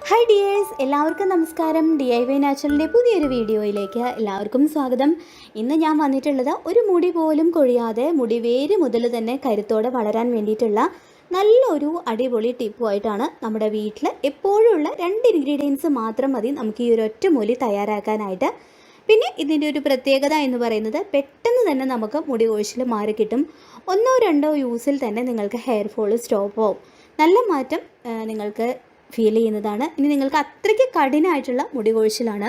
Hi dears, എല്ലാവർക്കും നമസ്കാരം. DIY നാച്ചുറലിൻ്റെ പുതിയൊരു വീഡിയോയിലേക്ക് എല്ലാവർക്കും സ്വാഗതം. ഇന്ന് ഞാൻ വന്നിട്ടുള്ളത് ഒരു മുടി പോലും കൊഴിയാതെ മുടി വേര് മുതൽ തന്നെ കരുത്തോടെ വളരാൻ വേണ്ടിയിട്ടുള്ള നല്ലൊരു അടിപൊളി ടിപ്പുമായിട്ടാണ്. നമ്മുടെ വീട്ടിൽ എപ്പോഴുള്ള 2 ഇൻഗ്രീഡിയൻസ് മാത്രം മതി നമുക്ക് ഈ ഒരു ഒറ്റമൂലി തയ്യാറാക്കാനായിട്ട്. പിന്നെ ഇതിൻ്റെ ഒരു പ്രത്യേകത എന്ന് പറയുന്നത് പെട്ടെന്ന് തന്നെ നമുക്ക് മുടി കൊഴിച്ചിൽ മാറിക്കിട്ടും. 1-2 യൂസിൽ തന്നെ നിങ്ങൾക്ക് ഹെയർ ഫോൾ സ്റ്റോപ്പ് ആവും. നല്ല മാറ്റം നിങ്ങൾക്ക് ഫീൽ ചെയ്യുന്നതാണ്. ഇനി നിങ്ങൾക്ക് അത്രയ്ക്ക് കഠിനമായിട്ടുള്ള മുടി കൊഴിച്ചിലാണ്,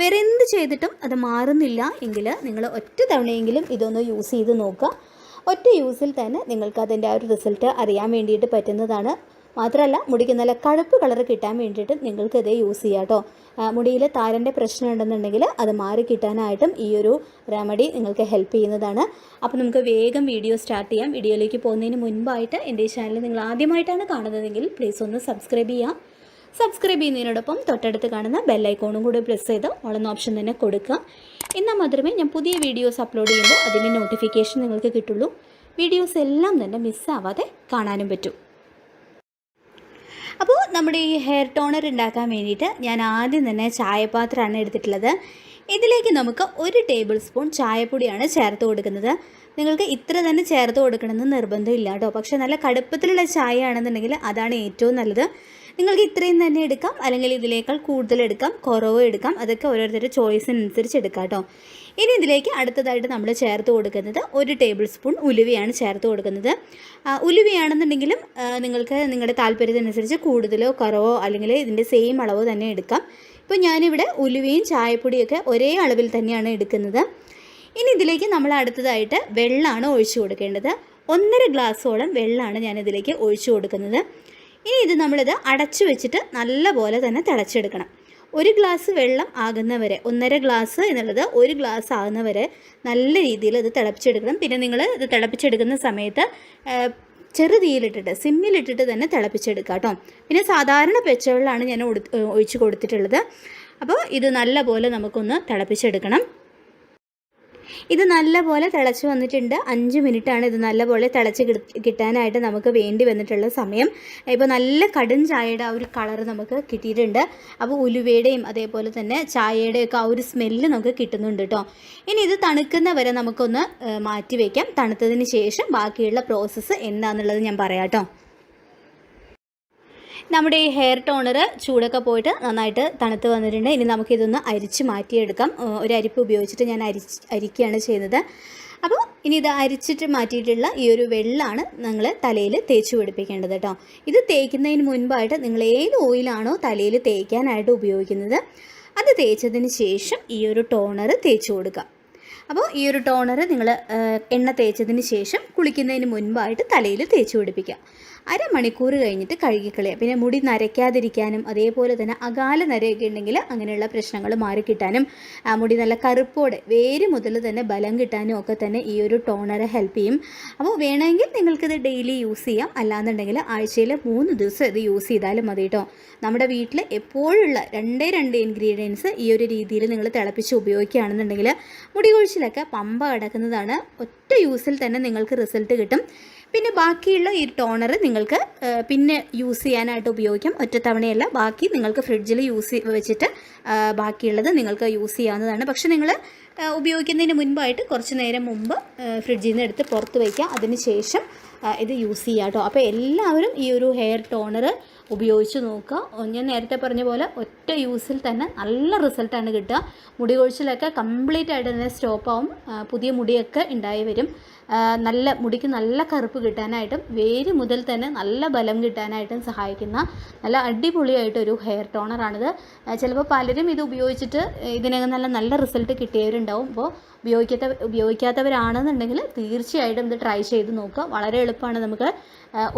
വേറെ എന്ത് ചെയ്തിട്ടും അത് മാറുന്നില്ല എങ്കിൽ നിങ്ങൾ ഒറ്റ തവണയെങ്കിലും ഇതൊന്ന് യൂസ് ചെയ്ത് നോക്കുക. ഒറ്റ യൂസിൽ തന്നെ നിങ്ങൾക്ക് അതിൻ്റെ ആ ഒരു റിസൾട്ട് അറിയാൻ വേണ്ടിയിട്ട് പറ്റുന്നതാണ്. മാത്രമല്ല മുടിക്ക് നല്ല കറുപ്പ് കളർ കിട്ടാൻ വേണ്ടിയിട്ട് നിങ്ങൾക്കിത് യൂസ് ചെയ്യാം കേട്ടോ. മുടിയിൽ താരൻ്റെ പ്രശ്നം ഉണ്ടെന്നുണ്ടെങ്കിൽ അത് മാറി കിട്ടാനായിട്ടും ഈ ഒരു റെമഡി നിങ്ങൾക്ക് ഹെൽപ്പ് ചെയ്യുന്നതാണ്. അപ്പോൾ നമുക്ക് വേഗം വീഡിയോ സ്റ്റാർട്ട് ചെയ്യാം. വീഡിയോയിലേക്ക് പോകുന്നതിന് മുൻപായിട്ട് എൻ്റെ ഈ ചാനൽ നിങ്ങൾ ആദ്യമായിട്ടാണ് കാണുന്നതെങ്കിൽ പ്ലീസ് ഒന്ന് സബ്സ്ക്രൈബ് ചെയ്യാം. സബ്സ്ക്രൈബ് ചെയ്യുന്നതിനോടൊപ്പം തൊട്ടടുത്ത് കാണുന്ന ബെല്ലൈക്കോണും കൂടി പ്രസ് ചെയ്ത് ഓളെന്ന ഓപ്ഷൻ തന്നെ കൊടുക്കുക. എന്നാൽ മാത്രമേ ഞാൻ പുതിയ വീഡിയോസ് അപ്ലോഡ് ചെയ്യുമ്പോൾ അതിൻ്റെ നോട്ടിഫിക്കേഷൻ നിങ്ങൾക്ക് കിട്ടുള്ളൂ. വീഡിയോസ് എല്ലാം തന്നെ മിസ്സാവാതെ കാണാനും പറ്റും. അപ്പോൾ നമ്മുടെ ഈ ഹെയർ ടോണർ ഉണ്ടാക്കാൻ വേണ്ടിയിട്ട് ഞാൻ ആദ്യം തന്നെ ചായപാത്രമാണ് എടുത്തിട്ടുള്ളത്. ഇതിലേക്ക് നമുക്ക് 1 ടേബിൾ സ്പൂൺ ചായപ്പൊടിയാണ് ചേർത്ത് കൊടുക്കുന്നത്. നിങ്ങൾക്ക് ഇത്ര തന്നെ ചേർത്ത് കൊടുക്കണമെന്ന് നിർബന്ധമില്ല കേട്ടോ. പക്ഷേ നല്ല കടുപ്പത്തിലുള്ള ചായ ആണെന്നുണ്ടെങ്കിൽ അതാണ് ഏറ്റവും നല്ലത്. നിങ്ങൾക്ക് ഇത്രയും തന്നെ എടുക്കാം, അല്ലെങ്കിൽ ഇതിനേക്കാൾ കൂടുതൽ എടുക്കാം, കുറവ് എടുക്കാം. അതൊക്കെ ഓരോരുത്തരുടെ ചോയ്സിനനുസരിച്ച് എടുക്കാം കേട്ടോ. ഇനി ഇതിലേക്ക് അടുത്തതായിട്ട് നമ്മൾ ചേർത്ത് കൊടുക്കുന്നത് 1 ടേബിൾ സ്പൂൺ ഉലുവയാണ് ചേർത്ത് കൊടുക്കുന്നത്. ഉലുവയാണെന്നുണ്ടെങ്കിലും നിങ്ങൾക്ക് നിങ്ങളുടെ താല്പര്യത്തിനനുസരിച്ച് കൂടുതലോ കുറവോ അല്ലെങ്കിൽ ഇതിൻ്റെ സെയിം അളവ് തന്നെ എടുക്കാം. ഇപ്പോൾ ഞാനിവിടെ ഉലുവയും ചായപ്പൊടിയൊക്കെ ഒരേ അളവിൽ തന്നെയാണ് എടുക്കുന്നത്. ഇനി ഇതിലേക്ക് നമ്മൾ അടുത്തതായിട്ട് വെള്ളമാണ് ഒഴിച്ചു കൊടുക്കേണ്ടത്. 1.5 ഗ്ലാസ്സോളം വെള്ളമാണ് ഞാനിതിലേക്ക് ഒഴിച്ചു കൊടുക്കുന്നത്. ഇനി ഇത് നമ്മളിത് അടച്ചു വെച്ചിട്ട് നല്ലപോലെ തന്നെ തിളച്ചെടുക്കണം. 1 ഗ്ലാസ് വെള്ളം ആകുന്നവരെ, 1.5 ഗ്ലാസ് എന്നുള്ളത് 1 ഗ്ലാസ് ആകുന്നവരെ നല്ല രീതിയിൽ ഇത് തിളപ്പിച്ചെടുക്കണം. പിന്നെ നിങ്ങൾ ഇത് തിളപ്പിച്ചെടുക്കുന്ന സമയത്ത് ചെറുതീയിലിട്ടിട്ട് സിമ്മിലിട്ടിട്ട് തന്നെ തിളപ്പിച്ചെടുക്കുക കേട്ടോ. പിന്നെ സാധാരണ പച്ചവെള്ളമാണ് ഞാൻ ഒഴിച്ച് കൊടുത്തിട്ടുള്ളത്. അപ്പോൾ ഇത് നല്ലപോലെ നമുക്കൊന്ന് തിളപ്പിച്ചെടുക്കണം. ഇത് നല്ലപോലെ തിളച്ച് വന്നിട്ടുണ്ട്. 5 മിനിറ്റാണ് ഇത് നല്ലപോലെ തിളച്ച് കിട്ടാനായിട്ട് നമുക്ക് വേണ്ടി വന്നിട്ടുള്ള സമയം. ഇപ്പോൾ നല്ല കടും ചായയുടെ ആ ഒരു കളർ നമുക്ക് കിട്ടിയിട്ടുണ്ട്. അപ്പോൾ ഉലുവയുടെയും അതേപോലെ തന്നെ ചായയുടെയൊക്കെ ആ ഒരു സ്മെല്ല് നമുക്ക് കിട്ടുന്നുണ്ട് കേട്ടോ. ഇനി ഇത് തണുക്കുന്ന വരെ നമുക്കൊന്ന് മാറ്റി വയ്ക്കാം. തണുത്തതിന് ശേഷം ബാക്കിയുള്ള പ്രോസസ്സ് എന്താണെന്നുള്ളത് ഞാൻ പറയാം കേട്ടോ. നമ്മുടെ ഈ ഹെയർ ടോണർ ചൂടൊക്കെ പോയിട്ട് നന്നായിട്ട് തണുത്ത് വന്നിട്ടുണ്ട്. ഇനി നമുക്കിതൊന്ന് അരിച്ച് മാറ്റിയെടുക്കാം. ഒരു അരിപ്പ് ഉപയോഗിച്ചിട്ട് ഞാൻ അരിക്കുകയാണ് ചെയ്യുന്നത്. അപ്പോൾ ഇനി ഇത് അരിച്ചിട്ട് മാറ്റിയിട്ടുള്ള ഈ ഒരു വെള്ളമാണ് നിങ്ങൾ തലയിൽ തേച്ച് പിടിപ്പിക്കേണ്ടത് കേട്ടോ. ഇത് തേക്കുന്നതിന് മുൻപായിട്ട് നിങ്ങൾ ഏത് ഓയിലാണോ തലയിൽ തേക്കാനായിട്ട് ഉപയോഗിക്കുന്നത് അത് തേച്ചതിന് ശേഷം ഈ ഒരു ടോണർ തേച്ച് കൊടുക്കുക. അപ്പോൾ ഈ ഒരു ടോണർ നിങ്ങൾ എണ്ണ തേച്ചതിന് ശേഷം കുളിക്കുന്നതിന് മുൻപായിട്ട് തലയിൽ തേച്ച് പിടിപ്പിക്കുക. 1/2 മണിക്കൂർ കഴിഞ്ഞിട്ട് കഴുകിക്കളയുക. പിന്നെ മുടി നരയ്ക്കാതിരിക്കാനും അതേപോലെ തന്നെ അകാല നരയൊക്കെ ഉണ്ടെങ്കിൽ അങ്ങനെയുള്ള പ്രശ്നങ്ങൾ മാറിക്കിട്ടാനും മുടി നല്ല കറുപ്പോടെ വേര് മുതൽ തന്നെ ബലം കിട്ടാനും ഒക്കെ തന്നെ ഈ ഒരു ടോണർ ഹെൽപ്പ് ചെയ്യും. അപ്പോൾ വേണമെങ്കിൽ നിങ്ങൾക്കിത് ഡെയിലി യൂസ് ചെയ്യാം. അല്ലാന്നുണ്ടെങ്കിൽ ആഴ്ചയിൽ 3 ദിവസം ഇത് യൂസ് ചെയ്താലും മതി കേട്ടോ. നമ്മുടെ വീട്ടിൽ എപ്പോഴുള്ള 2 ഇൻഗ്രീഡിയൻസ് ഈ ഒരു രീതിയിൽ നിങ്ങൾ തിളപ്പിച്ച് ഉപയോഗിക്കുകയാണെന്നുണ്ടെങ്കിൽ മുടി കൊഴിച്ചിലൊക്കെ പമ്പ കിടക്കുന്നതാണ്. ഒറ്റ യൂസിൽ തന്നെ നിങ്ങൾക്ക് റിസൾട്ട് കിട്ടും. പിന്നെ ബാക്കിയുള്ള ഈ ടോണർ നിങ്ങൾക്ക് പിന്നെ യൂസ് ചെയ്യാനായിട്ട് ഉപയോഗിക്കാം. ഒറ്റത്തവണയല്ല, ബാക്കി നിങ്ങൾക്ക് ഫ്രിഡ്ജിൽ വെച്ചിട്ട് ബാക്കിയുള്ളത് നിങ്ങൾക്ക് യൂസ് ചെയ്യാവുന്നതാണ്. പക്ഷേ നിങ്ങൾ ഉപയോഗിക്കുന്നതിന് മുൻപായിട്ട് കുറച്ച് നേരം മുമ്പ് ഫ്രിഡ്ജിൽ നിന്ന് എടുത്ത് പുറത്ത് വയ്ക്കുക. അതിന് ശേഷം ഇത് യൂസ് ചെയ്യുക കേട്ടോ. അപ്പോൾ എല്ലാവരും ഈ ഒരു ഹെയർ ടോണർ ഉപയോഗിച്ച് നോക്കുക. ഞാൻ നേരത്തെ പറഞ്ഞ പോലെ ഒറ്റ യൂസിൽ തന്നെ നല്ല റിസൾട്ടാണ് കിട്ടുക. മുടി കൊഴിച്ചിലൊക്കെ കംപ്ലീറ്റ് ആയിട്ട് തന്നെ സ്റ്റോപ്പ് ആവും. പുതിയ മുടിയൊക്കെ ഉണ്ടായി വരും. നല്ല മുടിക്ക് നല്ല കറുപ്പ് കിട്ടാനായിട്ടും വേര് മുതൽ തന്നെ നല്ല ബലം കിട്ടാനായിട്ടും സഹായിക്കുന്ന നല്ല അടിപൊളിയായിട്ടൊരു ഹെയർ ടോണറാണിത്. ചിലപ്പോൾ പലരും ഇത് ഉപയോഗിച്ചിട്ട് ഇതിനകം നല്ല റിസൾട്ട് കിട്ടിയവരുണ്ടാവും. അപ്പോൾ ഉപയോഗിക്കാത്തവരാണെന്നുണ്ടെങ്കിൽ തീർച്ചയായിട്ടും ഇത് ട്രൈ ചെയ്ത് നോക്കുക. വളരെ എളുപ്പമാണ് നമുക്ക്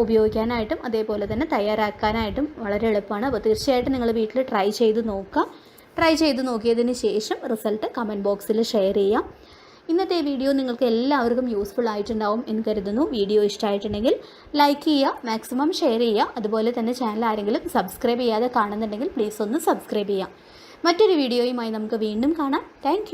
ഉപയോഗിക്കാനായിട്ടും അതേപോലെ തന്നെ തയ്യാറാക്കാനായിട്ടും വളരെ എളുപ്പമാണ്. അപ്പോൾ തീർച്ചയായിട്ടും നിങ്ങൾ വീട്ടിൽ ട്രൈ ചെയ്ത് നോക്കുക. ട്രൈ ചെയ്ത് നോക്കിയതിന് ശേഷം റിസൾട്ട് കമൻറ്റ് ബോക്സിൽ ഷെയർ ചെയ്യാം. ഇന്നത്തെ വീഡിയോ നിങ്ങൾക്ക് എല്ലാവർക്കും യൂസ്ഫുൾ ആയിട്ടുണ്ടാവും എന്ന് കരുതുന്നു. വീഡിയോ ഇഷ്ടമായിട്ടുണ്ടെങ്കിൽ ലൈക്ക് ചെയ്യുക, മാക്സിമം ഷെയർ ചെയ്യുക. അതുപോലെ തന്നെ ചാനൽ ആരെങ്കിലും സബ്സ്ക്രൈബ് ചെയ്യാതെ കാണുന്നുണ്ടെങ്കിൽ പ്ലീസ് ഒന്ന് സബ്സ്ക്രൈബ് ചെയ്യുക. മറ്റൊരു വീഡിയോയുമായി നമുക്ക് വീണ്ടും കാണാം. താങ്ക്